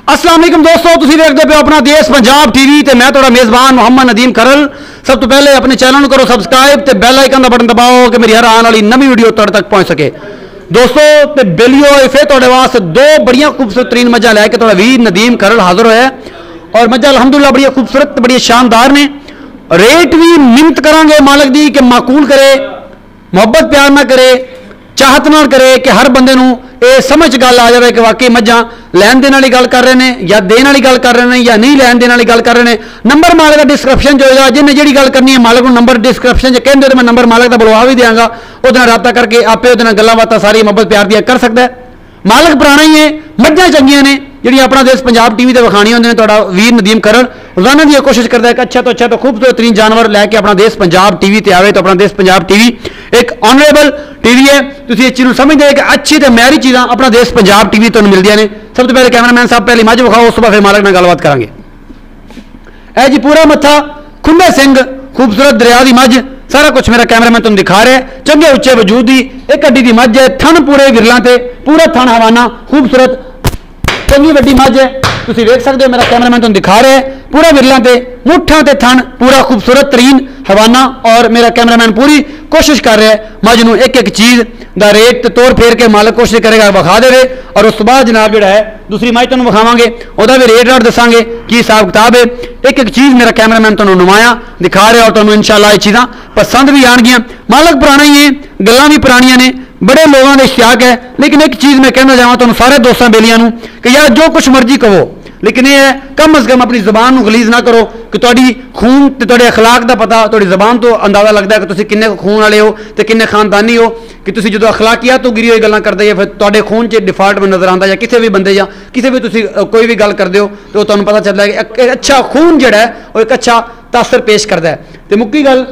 अस्सलाम वालेकुम दोस्तों, तुसीं देखदे पे अपना देश पंजाब टीवी ते मैं तुहाडा मेज़बान मोहम्मद नदीम करल। सब तो पहले अपने चैनल को करो सबसक्राइब ते बैल आइकन का बटन दबाओ कि मेरी हर आने वाली नवी वीडियो तुहाडे तक पहुंच सके। दोस्तों ते बेलियो फिर तुहाडे वास्ते दो बड़ियां खूबसूरत तरीन मझां लैके तुहाडा वीर नदीम करल हाजिर होया और मझां अल्हम्दुलिल्लाह बड़ी खूबसूरत बड़ी शानदार ने। रेट भी मिन्नत करांगे मालिक दी कि माकूल करे, मुहब्बत प्यार ना करे, चाहत ना करे कि हर बंदे नूं ये समझ गल आ जाए कि वाकई मझां लैन देन वाली गल कर रहे हैं या देने वाली गल कर रहे हैं या नहीं लैन देन वाली गल कर रहे हैं। नंबर मालिक का डिस्क्रिप्शन जो होगा, जिन्हें जी गल करनी है मालिक को नंबर डिस्क्रिप्शन च कहते तो मैं नंबर मालिक का बुलवा भी देंगा, वो रब्ता करके आपे वो गल्लां बातां सारी मुहब्बत प्यार दियां कर सकता है। मालिक पुराना ही है, मझां चंगियां ने जी अपना देश पंजाब टीवी से विखानी होंगे। तुहाडा वीर नदीम करल रोजाना की कोशिश करता है कि अच्छा तो खूबसूरत तरीन जानवर लैके अपना देश पंजाब टीवी ते आवे। तो अपना देश पंजाब टीवी एक ऑनरेबल टीवी है, तुम इस चीज़ समझते हैं कि अच्छी तो मैरी चीज़ा अपना देश पंजाब टीवी तुहानूं मिलदियां ने। सब तो पहले कैमरामैन साहब पहली मझ विखाओ, उस बाद फिर मालिक नाल गलबात करांगे। ए जी पूरा मत्था खुंबे सिंह खूबसूरत दरिया की मझ, सारा कुछ मेरा कैमरामैन तुम दिखा रहा है। चंगे उच्चे वजूद की एक अड्डी की मझ है, थन पूरे विरलों से पूरा थन हवाना खूबसूरत चंगी वड्डी मझ है। तुम देख सकते हो मेरा कैमरामैन तुम दिखा रहा है पूरा विरलों से मुठा ते थन पूरा खूबसूरत तरीन हवाना। और मेरा कैमरामैन पूरी कोशिश कर रहा है मझ नूं एक एक चीज़ का रेट तोड़ फेर के मालिक कोशिश करेगा विखा दे। और उस बाद जनाब जो है दूसरी मझ तुहानूं विखावांगे, वह भी रेट राट दसांगे की हिसाब किताब है। एक एक चीज़ मेरा कैमरामैन तुहानूं नुमाया दिखा रहा और तुहानूं इंशाअल्लाह ये चीज़ां पसंद भी आएंगियां। मालिक पुराना ही है, गल्लां भी पुरानियां ने, बड़े लोगों का इश्तियाक है। लेकिन एक चीज़ मैं कहना चाहवां तुहानूं सारे दोस्तों बेलियां नूं कि यार जो कुछ मर्जी कहो, लेकिन यह है कम अज़ कम अपनी जबान को गलीज ना करो कि तुहाडी खून ते तुहाडे अखलाक का पता तुहाडी जबान तो अंदाजा लगता है कि तुसीं किन्ने खून वाले हो तो किन्ने खानदानी हो। कि तुसीं जो अखलाकियात तो गिरी हुई गल्लां करदे हो फिर तुहाडे खून च डिफाल्ट में नजर आता, या किसी भी बंदे या किसी भी तुसीं कोई भी गल करदे हो तो तुहानूं पता चलता है कि एक अच्छा खून जिहड़ा है वो एक अच्छा तासर पेश करता है। तो मुक्की गल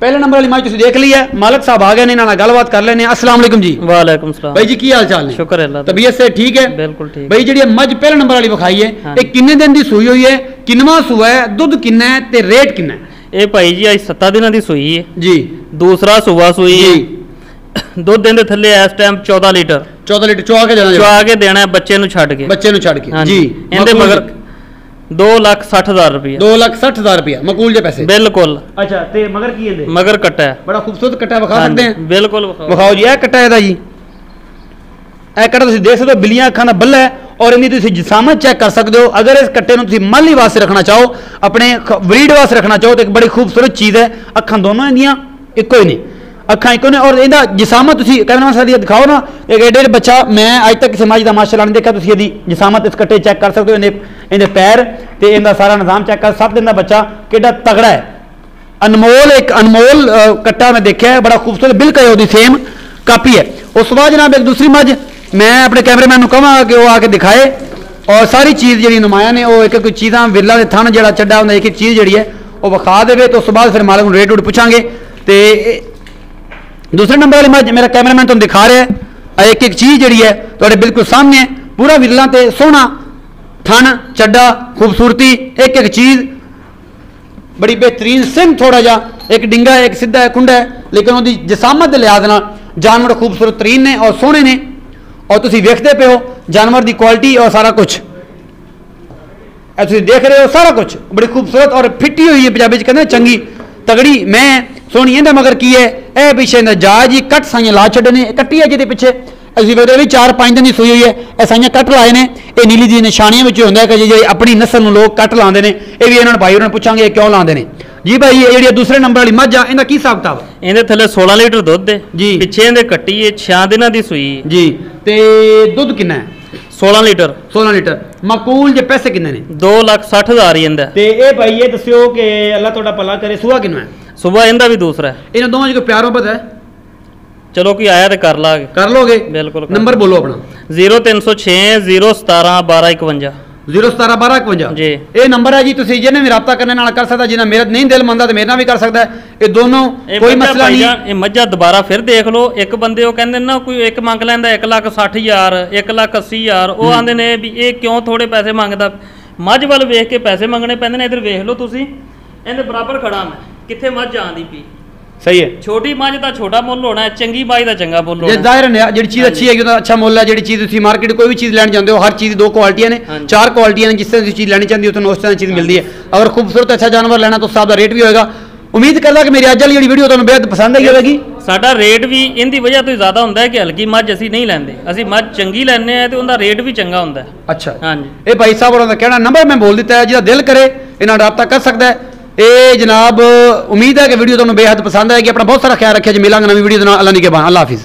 पहले नंबर वाली मझ तुसीं देख ली है। मालिक साहब आ गए ने, इन्हां नाल गलबात कर लेने। अस्सलाम वालेकुम जी। वालेकुम सलाम भाई जी की हाल चाल ने? शुक्र अल्लाह दा। तबीयत से ठीक है? बिल्कुल ठीक। भाई जी मझ पहले नंबर वाली विखाई है, ये किन्ने दिन की सूई हुई है, किन्नवा सूआ है, दुध किन्ना है ते रेट किन्ना है? ये भाई जी आज 7 दिनों की सूई है जी, दूसरा सूआ सूई है। दुध दिन थले इस टाइम 14 लीटर 14 लीटर चुआ के देना, चुआ के देना है बच्चे नु छड़ के, बच्चे नु छड़ के जी। इनदे मगर 2,60,000 रुपया 2,60,000 रुपया मकूल जे पैसे बिल्कुल। अच्छा ते मगर की है? मगर कट्टा है, बड़ा खूबसूरत कट्टा विखा सकते हैं? बिल्कुल विखाओ जी। कट्टा है जी, ए कट्टा तुसीं देख सकते हो, बिल्लियां अखां दा बल्ला है और इनकी तुसीं जिसामत चेक कर सकते हो। अगर इस कट्टे नूं तुसीं माली वास्ते रखना चाहो, अपने ब्रीड वास्ते रखना चाहो तो एक बड़ी खूबसूरत चीज़ है। अखां दोनों इंदियां इक्को ही ने, अखां इक्को ने और इहदा जिसामत तुसीं कैमरा साहब दिखाओ ना। एक एडे बच्चा मैं अज तक किसी मझ का माशाअल्लाह नहीं देखा। तुसीं इहदी जिसामत इस कट्टे चेक कर सकते हो, इहदे पैर ते इहदा सारा निज़ाम चेक कर। 7 दिन का बच्चा कितना तगड़ा है, अनमोल एक अनमोल कट्टा मैं देखा है, बड़ा खूबसूरत बिल्कुल उसकी सेम कापी है। उस बाद जनाब एक दूसरी मझ मैं अपने कैमरेमैन को कहां कि वह आके दिखाए और सारी चीज़ जी नुमाया ने वो एक एक चीज़ा विरला के थन जो चड्डा होंगे एक एक चीज़ जी है वो विखा दे। तो उस बाद फिर मालिक को रेट रूट पूछांगे। तो दूसरे नंबर वाली मझ मेरा कैमरामैन तुम दिखा रहा है एक एक चीज़ जी है तो बिल्कुल सामने है, पूरा विरला ते सोहना थन चड्डा खूबसूरती एक एक चीज़ बड़ी बेहतरीन। सिंह थोड़ा जा एक डिंगा है, एक सीधा है, कुंडा है, लेकिन उसकी जिसामत के लिहाज नाल जानवर खूबसूरत तरीन ने और सोहने ने। और तुसीं वेखदे पे हो जानवर की क्वालिटी और सारा कुछ तुसीं देख रहे हो, सारा कुछ बड़ी खूबसूरत और फिटी हुई है। पंजाबी कहते हैं चंगी तगड़ी मैं सोहनी है। मगर की है ए पिछे जायज ही कट साइयां ला छड्डे, कट्टी है जिहदे पिछे असीं वेखदे भी 4-5 दिन की सूई हुई है, ए साइयां कट लाए ने। ये नीली दी निशानियां विच होंदा है कि जी अपनी नस्ल नूं लोग कट लांदे ने। ये भी इन्हां नूं भाई उन्हां पुछांगे क्यों लांदे ने जी। भाई ये जी दूसरे नंबर वाली मझ आ, इहदा की हिसाब किताब? इहदे थले 16 लीटर दुध है जी, पिछे इहदे कट्टी है 6 दिनों की सूई जी। ते दुध कितना है? 16 लीटर 16 लीटर मकूल जे पैसे किन्ने ने? 2,60,000 ही इंदा। ते ए भाई ये दस्सियो कि अल्लाह तुहाडा भला करे, सुबह किन्ना है? सुबह इंदा भी दूसरा है। इन्हां दोवां च कोई प्यार मोहब्बत है? चलो कोई आया तो कर लागे, कर लोगे? बिल्कुल। नंबर बोलो अपना। 0306 017 1251 017 1251 जी। ये नंबर है जी, तुसीं जिन्हें भी रब्ता करने नाल कर सकदा, जिन्हें मेरा नहीं दिल मनदा तो मेरे नाल भी कर सकदा है। ये दोनों कोई मसला नहीं। ये मझा दोबारा फिर देख लो। एक बंदे वो कहंदे ना कोई एक मंग लैंदा 1,60,000 1,80,000 वो आंदे ने भी ये क्यों थोड़े पैसे मंगदा। मझ वाल वेख के पैसे मंगने पैंदे ने। इधर वेख लो तुसीं, इहदे बराबर खड़ा मैं, कित्थे मझ आंदी पई सही है। ਛੋਟੀ ਮੱਝ ਦਾ ਛੋਟਾ ਮੁੱਲ ਹੋਣਾ ਹੈ, ਚੰਗੀ ਮੱਝ ਦਾ ਚੰਗਾ ਮੁੱਲ ਜੇ ਹੋਣਾ ਜ਼ਾਹਿਰ ਹੈ ਜਿਹੜੀ ਚੀਜ਼ ਅੱਛੀ ਹੈਗੀ ਉਹਦਾ ਅੱਛਾ ਮੁੱਲ ਹੈ। ਜਿਹੜੀ ਚੀਜ਼ ਤੁਸੀਂ ਮਾਰਕੀਟ ਕੋਈ ਵੀ ਚੀਜ਼ ਲੈਣ ਜਾਂਦੇ ਹੋ, ਹਰ ਚੀਜ਼ ਦੀ 2 ਕੁਆਲਿਟੀਆਂ ਨੇ, 4 ਕੁਆਲਿਟੀਆਂ ਨੇ। ਜਿਸ ਤਰ੍ਹਾਂ ਤੁਸੀਂ ਚੀਜ਼ ਲੈਣੀ ਚਾਹੁੰਦੀ ਹੋ ਤੁਹਾਨੂੰ ਉਸ ਤਰ੍ਹਾਂ ਦੀ ਚੀਜ਼ ਮਿਲਦੀ ਹੈ। ਅਗਰ ਖੂਬਸੂਰਤ ਅੱਛਾ ਜਾਨਵਰ ਲੈਣਾ ਤਾਂ ਉਸ ਹਿਸਾਬ ਦਾ ਰੇਟ ਵੀ ਹੋਏਗਾ। ਉਮੀਦ ਕਰਦਾ ਕਿ ਮੇਰੀ ਅੱਜ ਵਾਲੀ ਜਿਹੜੀ ਵੀਡੀਓ ਤੁਹਾਨੂੰ ਬੇहद ਪਸੰਦ ਆਈ ਹੋਵੇਗੀ। ਸਾਡਾ ਰੇਟ ਵੀ ਇਹਦੀ ਵਜ੍ਹਾ ਤੋਂ ਜ਼ਿਆਦਾ ਹੁੰਦਾ ਹੈ ਕਿ ਹਲਕੀ ਮੱਝ ਅਸੀਂ ਨਹੀਂ ਲੈਂਦੇ, ਅਸੀਂ ਮੱਝ ਚੰਗੀ ਲੈਂਦੇ ਆ ਤੇ ਉਹਦਾ ਰੇਟ ਵੀ ਚੰਗਾ ਹੁੰਦਾ ਹੈ। ਅੱਛਾ, ਹਾਂਜੀ। ਇਹ ਭਾਈ ਸਾਹਿਬ ਹੋਰਾਂ ਦਾ ਕਹਿਣਾ, ਨੰਬਰ ਮੈਂ ਬੋਲ ਦਿੱਤਾ ਹੈ, ਜਿਹਦਾ ਦਿਲ ਕਰੇ ਇਹਨਾਂ ਨਾਲ ਰਾਬਤਾ ਕਰ ਸਕਦਾ ਹੈ। ਇਹ ਜਨਾਬ ਉਮੀਦ ਹੈ ਕਿ ਵੀਡੀਓ ਤੁਹਾਨੂੰ ਬੇहद ਪਸੰਦ ਆਏਗੀ। ਆਪਣਾ ਬਹੁਤ ਸਾਰਾ ਖਿਆਲ ਰੱਖਿਆ ਜੀ। ਮਿਲਾਂਗੇ ਨਵੀਂ ਵੀਡੀਓ ਦੇ ਨਾਲ। ਅੱਲਾ ਨਿਗਹਿਬਾਨ। ਅੱਲਾ ਹਾਫਿਜ਼।